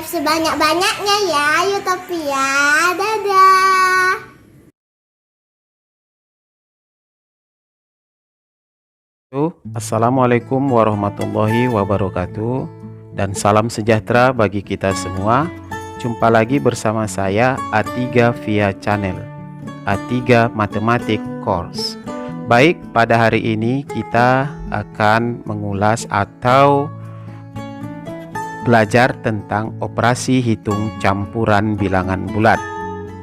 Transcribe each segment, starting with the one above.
sebanyak-banyaknya ya, Utopia. Dadah. Assalamualaikum warahmatullahi wabarakatuh, dan salam sejahtera bagi kita semua. Jumpa lagi bersama saya A3 via channel A3 Matematik Course. Baik, pada hari ini kita akan mengulas atau belajar tentang operasi hitung campuran bilangan bulat.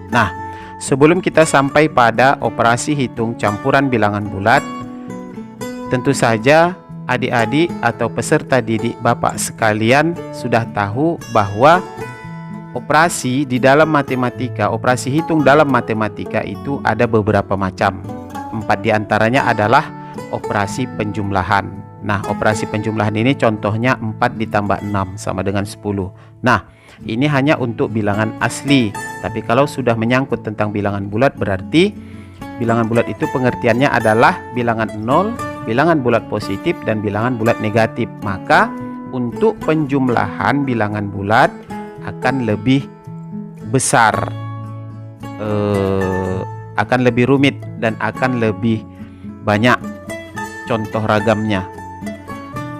Nah, sebelum kita sampai pada operasi hitung campuran bilangan bulat, tentu saja adik-adik atau peserta didik Bapak sekalian sudah tahu bahwa operasi di dalam matematika, operasi hitung dalam matematika itu ada beberapa macam. 4 diantaranya adalah operasi penjumlahan. Nah, operasi penjumlahan ini contohnya 4 ditambah 6 sama dengan 10. Nah, ini hanya untuk bilangan asli. Tapi kalau sudah menyangkut tentang bilangan bulat, berarti bilangan bulat itu pengertiannya adalah bilangan 0, bilangan bulat positif, dan bilangan bulat negatif. Maka untuk penjumlahan bilangan bulat akan lebih besar, akan lebih rumit, dan akan lebih banyak contoh ragamnya.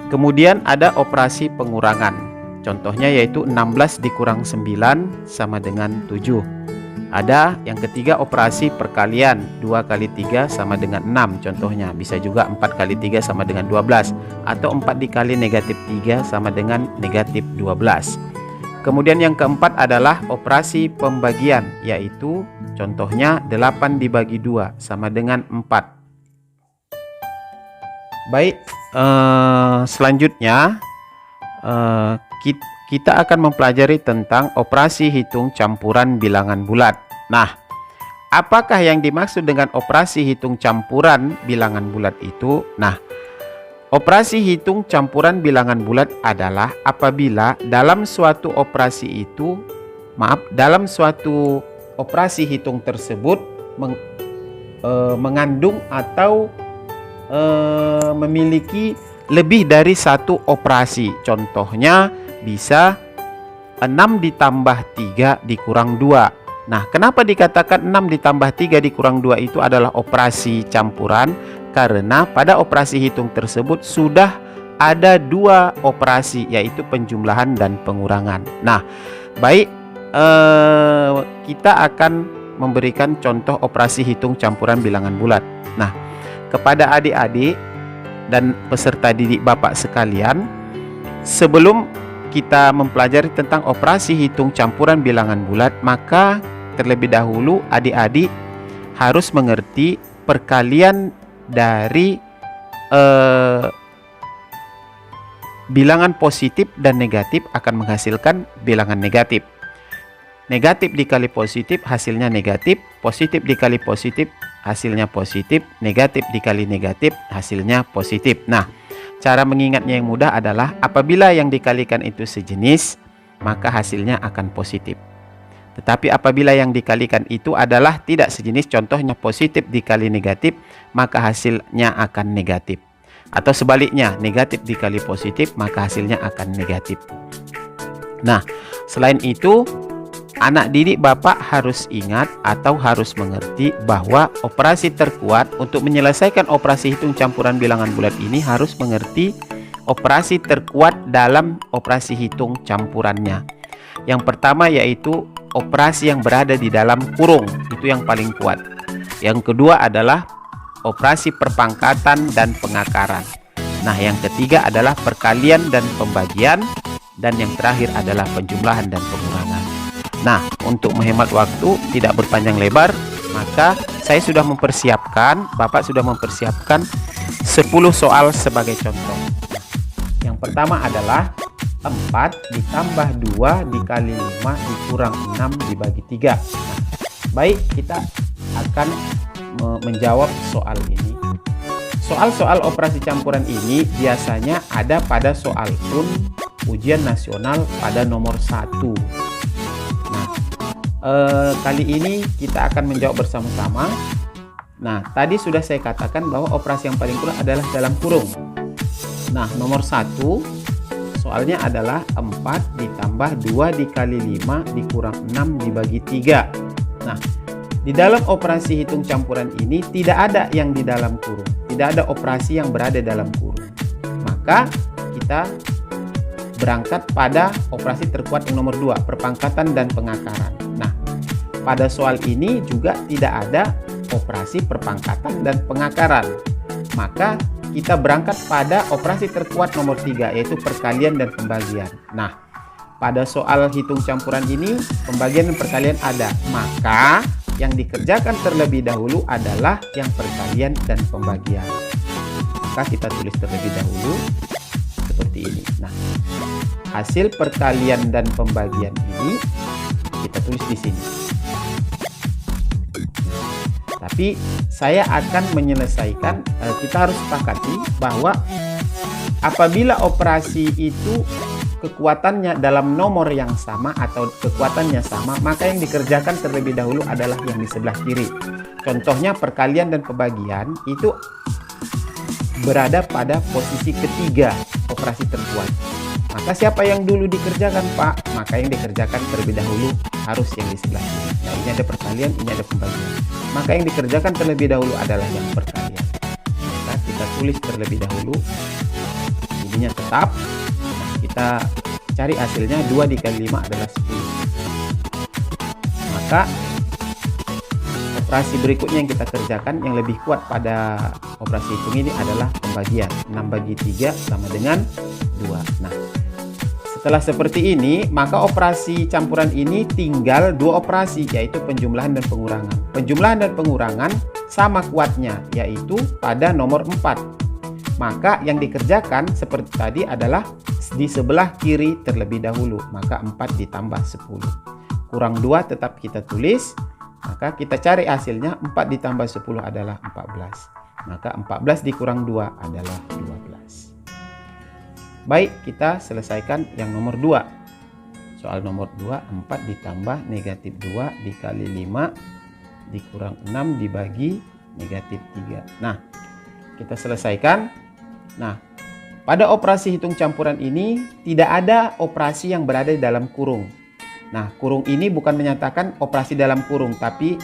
Kemudian ada operasi pengurangan. Contohnya yaitu 16 dikurang 9 sama dengan 7. Ada yang ketiga operasi perkalian, 2 kali 3 sama dengan 6 contohnya. Bisa juga 4 kali 3 sama dengan 12, atau 4 dikali negatif 3 sama dengan negatif 12. Kemudian yang keempat adalah operasi pembagian, yaitu contohnya 8 dibagi 2 sama dengan 4. Baik, selanjutnya kita akan mempelajari tentang operasi hitung campuran bilangan bulat. Nah, apakah yang dimaksud dengan operasi hitung campuran bilangan bulat itu? Nah, operasi hitung campuran bilangan bulat adalah apabila dalam suatu operasi hitung tersebut mengandung atau memiliki lebih dari satu operasi. Contohnya bisa 6 ditambah 3 dikurang 2. Nah, kenapa dikatakan 6 ditambah 3 dikurang 2 itu adalah operasi campuran? Karena pada operasi hitung tersebut sudah ada 2 operasi, yaitu penjumlahan dan pengurangan. Nah, baik, kita akan memberikan contoh operasi hitung campuran bilangan bulat. Nah, kepada adik-adik dan peserta didik Bapak sekalian, sebelum kita mempelajari tentang operasi hitung campuran bilangan bulat, maka terlebih dahulu adik-adik harus mengerti perkalian dari bilangan positif dan negatif akan menghasilkan bilangan negatif. Negatif dikali positif hasilnya negatif, positif dikali positif hasilnya positif, negatif dikali negatif hasilnya positif. Nah, cara mengingatnya yang mudah adalah apabila yang dikalikan itu sejenis, maka hasilnya akan positif. Tetapi apabila yang dikalikan itu adalah tidak sejenis, contohnya positif dikali negatif, maka hasilnya akan negatif. Atau sebaliknya, negatif dikali positif, maka hasilnya akan negatif. Nah, selain itu, anak didik Bapak harus ingat atau harus mengerti bahwa operasi terkuat untuk menyelesaikan operasi hitung campuran bilangan bulat ini harus mengerti operasi terkuat dalam operasi hitung campurannya. Yang pertama yaitu operasi yang berada di dalam kurung, itu yang paling kuat. Yang kedua adalah operasi perpangkatan dan pengakaran. Nah, yang ketiga adalah perkalian dan pembagian, dan yang terakhir adalah penjumlahan dan pengurangan. Nah, untuk menghemat waktu tidak berpanjang lebar, maka saya sudah mempersiapkan, Bapak sudah mempersiapkan 10 soal sebagai contoh. Yang pertama adalah 4 ditambah 2 dikali 5 dikurang 6 dibagi 3. Nah, baik, kita akan menjawab soal ini. Soal-soal operasi campuran ini biasanya ada pada soal ujian nasional pada nomor 1. Nah, kali ini kita akan menjawab bersama-sama. Nah, tadi sudah saya katakan bahwa operasi yang paling kuat adalah dalam kurung. Nah, nomor 1, soalnya adalah 4 ditambah 2 dikali 5 dikurang 6 dibagi 3. Nah, di dalam operasi hitung campuran ini tidak ada yang di dalam kurung. Tidak ada operasi yang berada dalam kurung. Maka kita berangkat pada operasi terkuat yang nomor 2, perpangkatan dan pengakaran. Nah, pada soal ini juga tidak ada operasi perpangkatan dan pengakaran. Maka kita berangkat pada operasi terkuat nomor 3, yaitu perkalian dan pembagian. Nah, pada soal hitung campuran ini pembagian dan perkalian ada. Maka yang dikerjakan terlebih dahulu adalah yang perkalian dan pembagian. Maka kita tulis terlebih dahulu seperti ini. Nah, hasil perkalian dan pembagian ini kita tulis di sini. Tapi saya akan menyelesaikan, kita harus sepakati bahwa apabila operasi itu kekuatannya dalam nomor yang sama atau kekuatannya sama, maka yang dikerjakan terlebih dahulu adalah yang di sebelah kiri. Contohnya perkalian dan pembagian itu berada pada posisi ketiga operasi terkuat. Maka siapa yang dulu dikerjakan, Pak? Maka yang dikerjakan terlebih dahulu harus yang di sebelah kiri. Nah, ini ada perkalian, ini ada pembagian. Maka yang dikerjakan terlebih dahulu adalah yang perkalian. Maka kita tulis terlebih dahulu. Ininya tetap. Nah, kita cari hasilnya 2 dikali 5 adalah 10. Maka operasi berikutnya yang kita kerjakan yang lebih kuat pada operasi hitung ini adalah pembagian. 6 bagi 3 sama dengan 2. Nah, setelah seperti ini, maka operasi campuran ini tinggal 2 operasi, yaitu penjumlahan dan pengurangan. Penjumlahan dan pengurangan sama kuatnya, yaitu pada nomor 4. Maka yang dikerjakan seperti tadi adalah di sebelah kiri terlebih dahulu. Maka 4 ditambah 10. Kurang 2 tetap kita tulis. Maka kita cari hasilnya, 4 ditambah 10 adalah 14. Maka 14 dikurang 2 adalah 12. Baik, kita selesaikan yang nomor 2. Soal nomor 2, 4 ditambah negatif 2 dikali 5 dikurang 6 dibagi negatif 3. Nah, kita selesaikan. Nah, pada operasi hitung campuran ini tidak ada operasi yang berada di dalam kurung. Nah, kurung ini bukan menyatakan operasi dalam kurung, tapi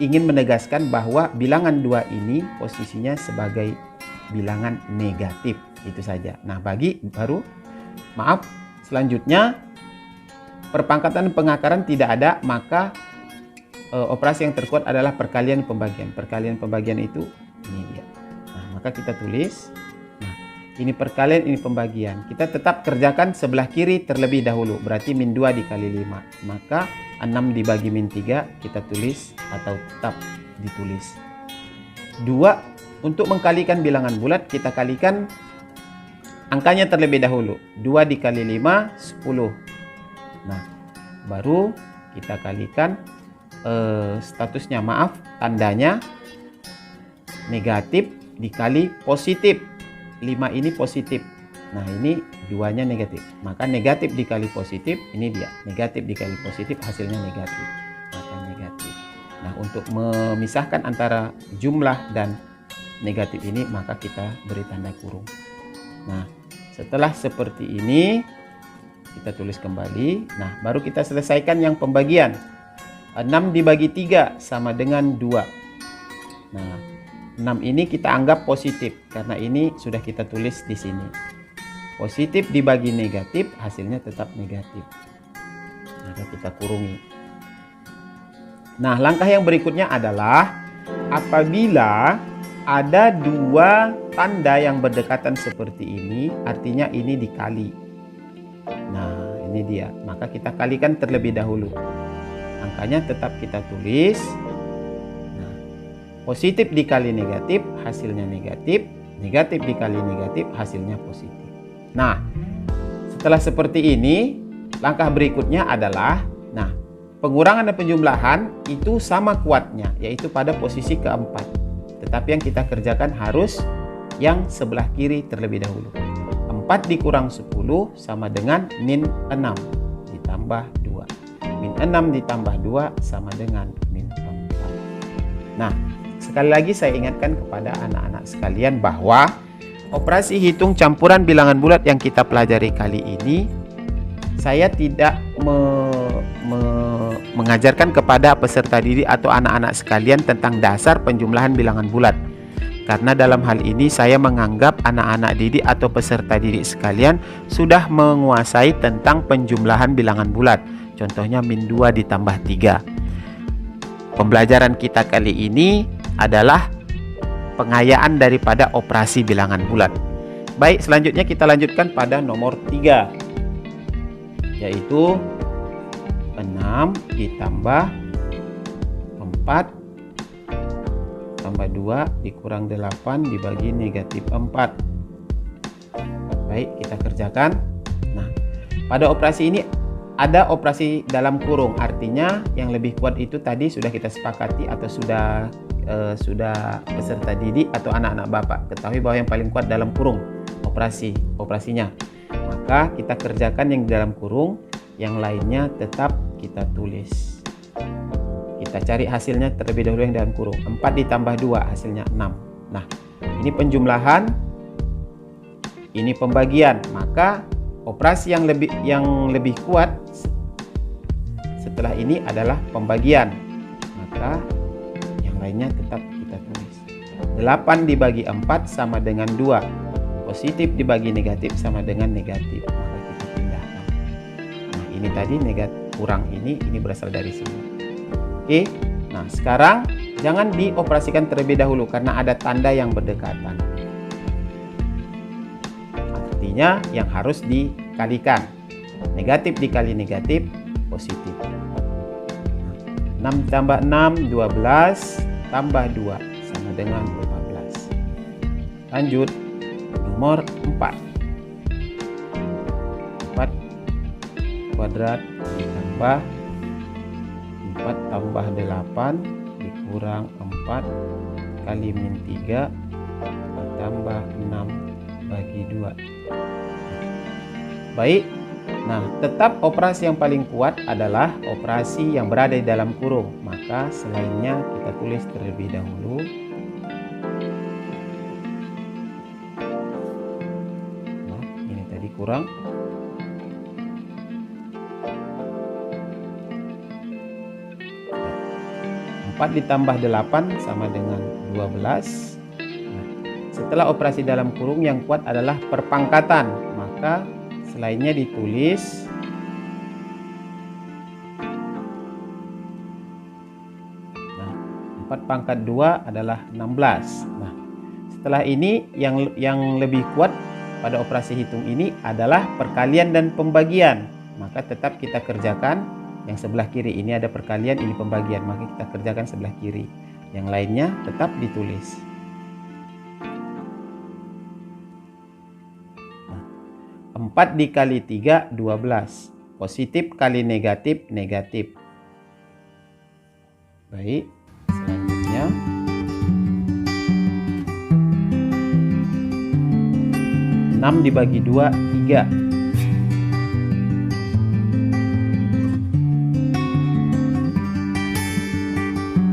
ingin menegaskan bahwa bilangan 2 ini posisinya sebagai bilangan negatif. Itu saja. Nah, selanjutnya perpangkatan dan pengakaran tidak ada, maka operasi yang terkuat adalah perkalian pembagian. Perkalian pembagian itu ini dia. Nah, maka kita tulis. Nah, ini perkalian, ini pembagian. Kita tetap kerjakan sebelah kiri terlebih dahulu. Berarti min 2 dikali 5. Maka 6 dibagi min 3 kita tulis atau tetap ditulis. 2 untuk mengkalikan bilangan bulat kita kalikan angkanya terlebih dahulu. 2 dikali 5, 10. Nah, baru kita kalikan statusnya, tandanya negatif dikali positif. 5 ini positif. Nah, ini 2-nya negatif. Maka negatif dikali positif, ini dia. Negatif dikali positif hasilnya negatif. Maka negatif. Nah, untuk memisahkan antara jumlah dan negatif ini, maka kita beri tanda kurung. Nah, setelah seperti ini kita tulis kembali. Nah, baru kita selesaikan yang pembagian. 6 dibagi 3 sama dengan 2. Nah, 6 ini kita anggap positif karena ini sudah kita tulis di sini. Positif dibagi negatif hasilnya tetap negatif. Maka kita kurungi. Nah, langkah yang berikutnya adalah apabila ada 2 tanda yang berdekatan seperti ini, artinya ini dikali. Nah, ini dia. Maka kita kalikan terlebih dahulu. Angkanya tetap kita tulis. Nah, positif dikali negatif, hasilnya negatif. Negatif dikali negatif, hasilnya positif. Nah, setelah seperti ini, langkah berikutnya adalah, nah, pengurangan dan penjumlahan itu sama kuatnya, yaitu pada posisi keempat. Tetapi yang kita kerjakan harus yang sebelah kiri terlebih dahulu. 4 dikurang 10 sama dengan min 6 ditambah 2. Min 6 ditambah 2 sama dengan min 4. Nah, sekali lagi saya ingatkan kepada anak-anak sekalian bahwa Operasi hitung campuran bilangan bulat yang kita pelajari kali ini, saya tidak mengajarkan kepada peserta didik atau anak-anak sekalian tentang dasar penjumlahan bilangan bulat. Karena dalam hal ini saya menganggap anak-anak didik atau peserta didik sekalian sudah menguasai tentang penjumlahan bilangan bulat. Contohnya min 2 ditambah 3. Pembelajaran kita kali ini adalah pengayaan daripada operasi bilangan bulat. Baik, selanjutnya kita lanjutkan pada nomor 3, yaitu 6 ditambah 4 tambah 2 dikurang 8 dibagi negatif 4. Baik, kita kerjakan. Nah, pada operasi ini ada operasi dalam kurung, artinya yang lebih kuat itu tadi sudah kita sepakati atau sudah peserta didik atau anak-anak bapak ketahui bahwa yang paling kuat dalam kurung operasinya. Maka kita kerjakan yang di dalam kurung, yang lainnya tetap kita tulis. Kita cari hasilnya terlebih dahulu yang dalam kurung. 4 ditambah 2 hasilnya 6. Nah, ini penjumlahan, ini pembagian. Maka operasi yang lebih kuat setelah ini adalah pembagian. Maka yang lainnya tetap kita tulis. 8 dibagi 4 sama dengan 2. Positif dibagi negatif sama dengan negatif. Maka kita pindahkan. Nah, ini tadi negatif kurang ini berasal dari sini. Oke. Nah, sekarang jangan dioperasikan terlebih dahulu karena ada tanda yang berdekatan. Artinya yang harus dikalikan. Negatif dikali negatif, positif. 6 tambah 6, 12 tambah 2 sama dengan 15. Lanjut, nomor 4. 4 kuadrat ditambah 4 tambah 8 dikurang 4 kali min 3 ditambah 6 bagi 2. Baik. Nah, tetap operasi yang paling kuat adalah operasi yang berada di dalam kurung. Maka selainnya kita tulis terlebih dahulu. Nah, ini tadi kurang. Ditambah 8 sama dengan 12. Nah, setelah operasi dalam kurung yang kuat adalah perpangkatan, maka selainnya ditulis. Nah, 4 pangkat 2 adalah 16. Nah, setelah ini yang lebih kuat pada operasi hitung ini adalah perkalian dan pembagian. Maka tetap kita kerjakan. Yang sebelah kiri ini ada perkalian, ini pembagian, maka kita kerjakan sebelah kiri. Yang lainnya tetap ditulis. Nah, 4 dikali 3, 12. Positif kali negatif, negatif. Baik, selanjutnya. Enam dibagi 2, 3.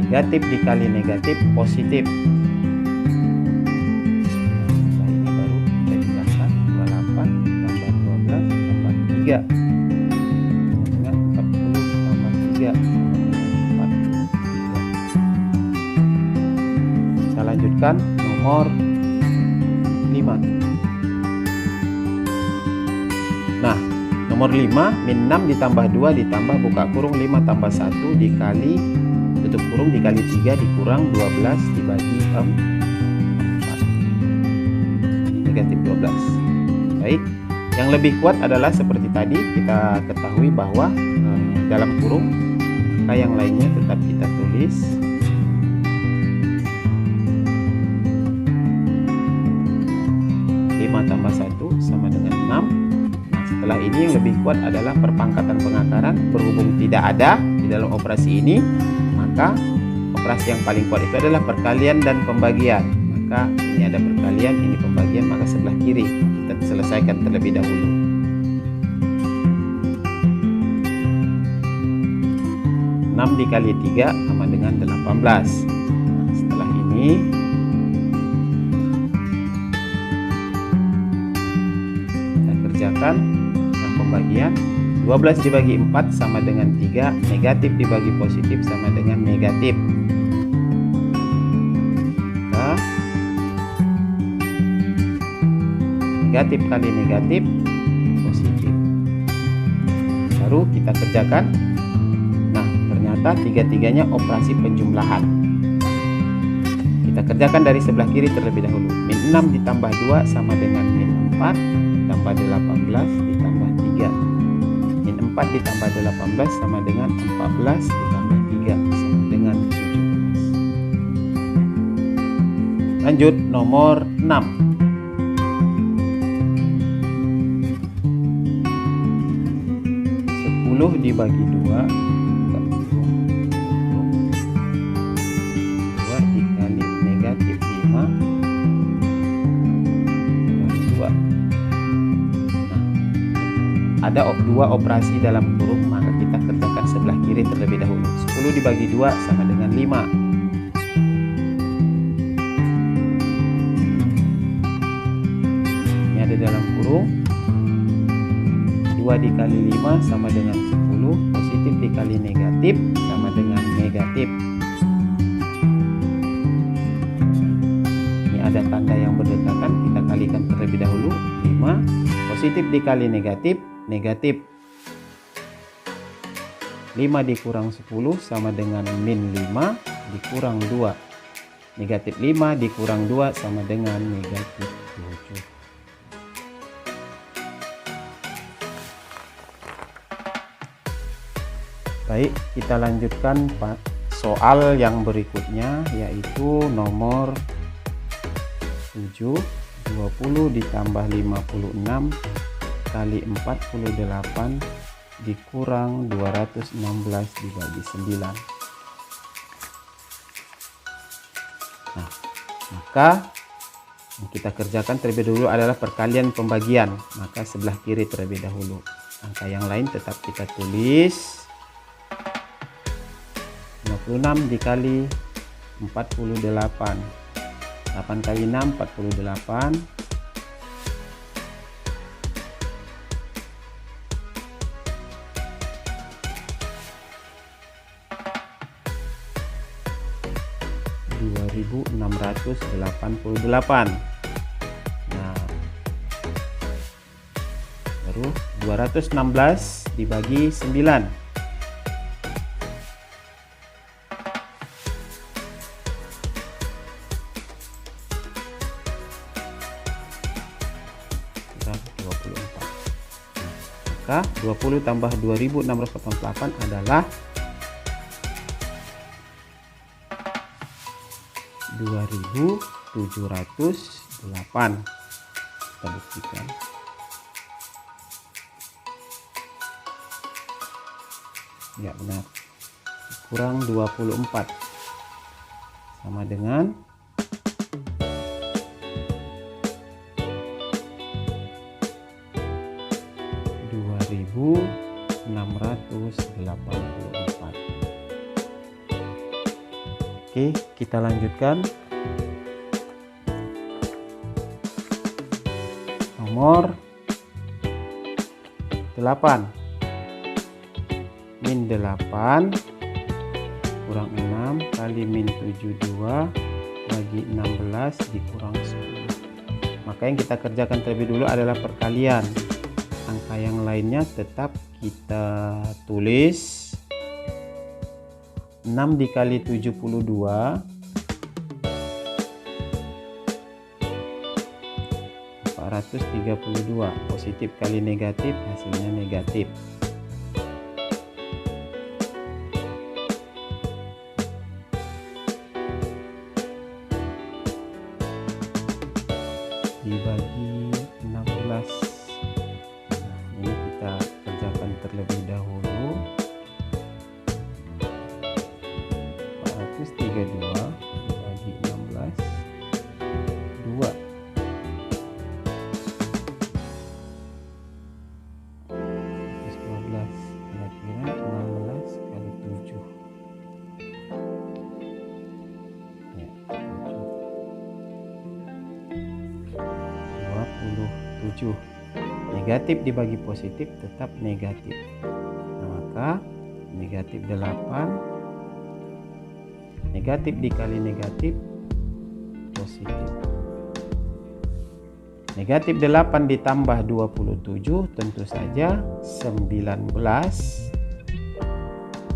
Negatif dikali negatif, positif. Nah, ini baru kita jelaskan. 28 tambah 12 tambah 3 dengan 40 tambah 3 4. Saya lanjutkan nomor 5. Nah, nomor 5 min 6 ditambah 2 ditambah buka kurung 5 tambah 1 dikali tutup kurung dikali 3 dikurang 12 dibagi 4. Negatif 12. Baik, yang lebih kuat adalah seperti tadi kita ketahui bahwa dalam kurung, maka yang lainnya tetap kita tulis. Tambah 1 sama dengan 6. Nah, setelah ini yang lebih kuat adalah perpangkatan pengakaran. Berhubung tidak ada di dalam operasi ini, maka operasi yang paling kuat itu adalah perkalian dan pembagian. Maka ini ada perkalian, ini pembagian, maka sebelah kiri kita selesaikan terlebih dahulu. Enam dikali 3 sama dengan 18. Nah, setelah ini kerjakan pembagian. 12 dibagi 4 sama dengan 3, negatif dibagi positif sama dengan negatif. Nah, negatif kali negatif positif. Baru kita kerjakan. Nah, ternyata tiga-tiganya operasi penjumlahan. Kita kerjakan dari sebelah kiri terlebih dahulu. Min 6 ditambah 2 sama dengan min 4 ditambah 18 ditambah 3. Min 4 ditambah 18 sama dengan 14 ditambah 3 sama dengan 17. Lanjut nomor 6. 10 dibagi 2 dikali negatif 5 dibagi 2. Nah, ada dua operasi dalam kurung, maka kita kerjakan sebelah kiri terlebih dahulu. 10 dibagi 2 sama dengan 5. Ini ada dalam kurung. 2 dikali 5 sama dengan 10, positif dikali negatif sama dengan negatif. Ini ada tanda yang berdekatan, kita kalikan terlebih dahulu. 5 positif dikali negatif, negatif. 5 dikurang 10 sama dengan min 5 dikurang 2. Negatif 5 dikurang 2 sama dengan negatif 7. Baik, kita lanjutkan soal yang berikutnya, yaitu nomor 7. 20 ditambah 56 kali 48 dikurang 216 dibagi 9. Nah, maka yang kita kerjakan terlebih dahulu adalah perkalian pembagian. Maka sebelah kiri terlebih dahulu. Angka yang lain tetap kita tulis. 56 dikali 48. 8 kali 6 48. 2688. Nah, baru 216 dibagi 9. Maka 20 tambah 2688 adalah 2708. Kita buktikan. Ya, benar. Kurang 24 sama dengan 2684. Oke, kita lanjutkan. Nomor 8. Min 8 kurang 6 kali min 72 bagi 16 dikurang 10. Maka yang kita kerjakan terlebih dulu adalah perkalian. Angka yang lainnya tetap kita tulis. 6 dikali 72 432. Positif kali negatif hasilnya negatif. Dibagi 16. Nah, ini kita kerjakan terlebih dahulu. 432 dibagi 16 2. Terus 12. Kira-kira 16 kali 7. Ya, 7. 27. negatif dibagi positif tetap negatif. Nah, maka negatif 8, negatif dikali negatif positif. Negatif 8 ditambah 27 tentu saja 19.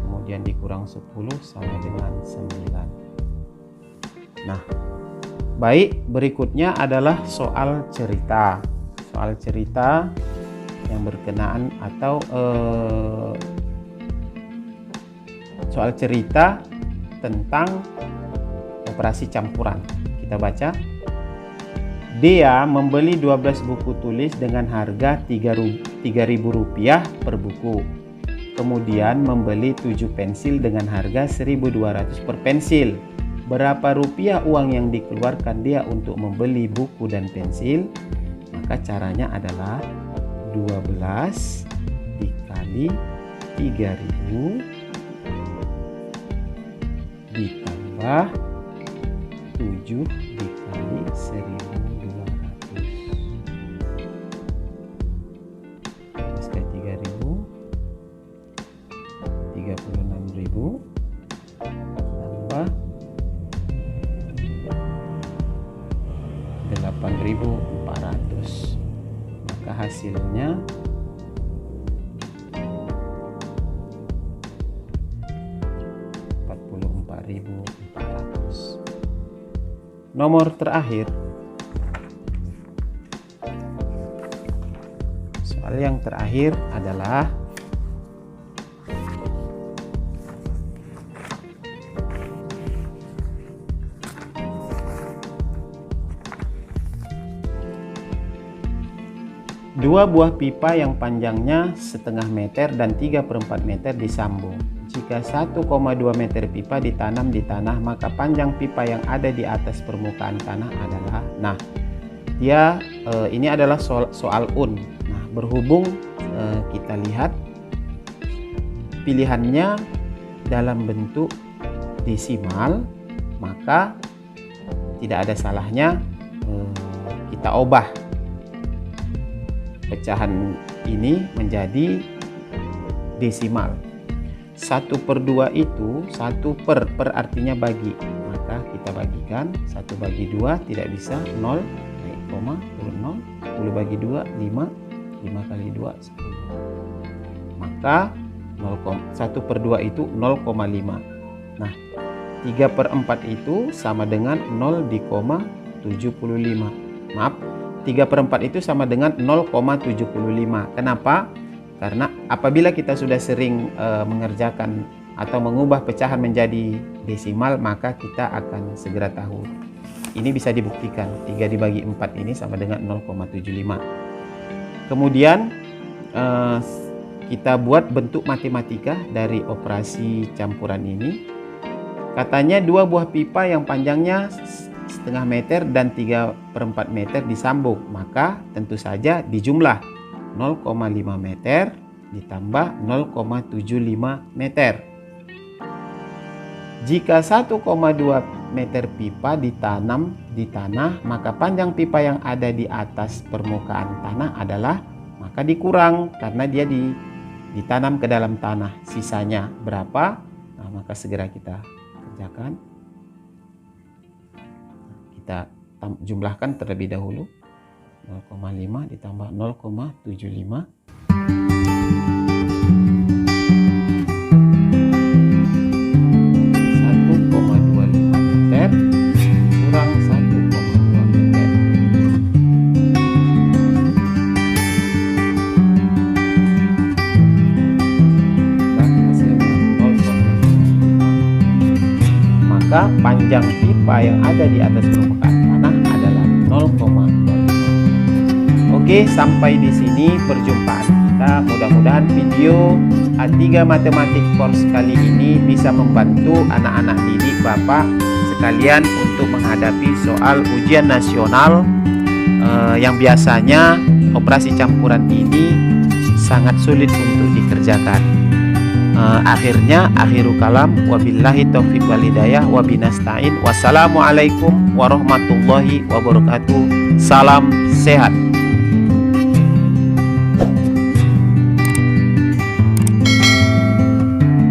Kemudian dikurang 10 sama dengan 9. Nah, baik, berikutnya adalah soal cerita. Soal cerita yang berkenaan atau soal cerita tentang operasi campuran. Kita baca. Dia membeli 12 buku tulis dengan harga Rp3.000 per buku. Kemudian membeli 7 pensil dengan harga Rp1.200 per pensil. Berapa rupiah uang yang dikeluarkan dia untuk membeli buku dan pensil? Maka caranya adalah 12 dikali 3.000 ditambah 7 dikali 1.200. Sekali 3.000, 36.000 tambah 8.400. Maka hasilnya 44.400. Nomor terakhir, soal yang terakhir adalah dua buah pipa yang panjangnya 0,5 meter dan 3/4 meter disambung. Jika 1,2 meter pipa ditanam di tanah, maka panjang pipa yang ada di atas permukaan tanah adalah. Nah, ini adalah soal UN. Nah, berhubung kita lihat pilihannya dalam bentuk desimal, maka tidak ada salahnya kita ubah pecahan ini menjadi desimal. 1/2 itu 1 per artinya bagi, maka kita bagikan 1 bagi 2 tidak bisa 0, naik koma, turun 0, 10 bagi 2 5, 5 kali 2 10, maka 1/2 itu 0,5. Nah, 3/4 itu sama dengan 0,75. Maaf, 3/4 itu sama dengan 0,75. Kenapa? Karena apabila kita sudah sering mengerjakan atau mengubah pecahan menjadi desimal, maka kita akan segera tahu. Ini bisa dibuktikan. 3 dibagi 4 ini sama dengan 0,75. Kemudian kita buat bentuk matematika dari operasi campuran ini. Katanya 2 buah pipa yang panjangnya 0,5 meter dan 3/4 meter disambung, maka tentu saja dijumlah 0,5 meter ditambah 0,75 meter. Jika 1,2 meter pipa ditanam di tanah, maka panjang pipa yang ada di atas permukaan tanah adalah, maka dikurang karena dia ditanam ke dalam tanah. Sisanya berapa? Nah, maka segera kita kerjakan. Kita jumlahkan terlebih dahulu. 0,5 ditambah 0,75 1,25 meter kurang 1,2 meter. Dan hasilnya 0,5. Maka panjang pipa yang ada di atas permukaan tanah adalah 0,5. Oke, sampai di sini perjumpaan kita. Mudah-mudahan video A3 Matematik Course kali ini bisa membantu anak-anak didik Bapak sekalian untuk menghadapi soal ujian nasional yang biasanya operasi campuran ini sangat sulit untuk dikerjakan. Akhirul kalam, wabillahi taufiq wal hidayah, wabinasta'in. Wassalamualaikum warahmatullahi wabarakatuh. Salam sehat.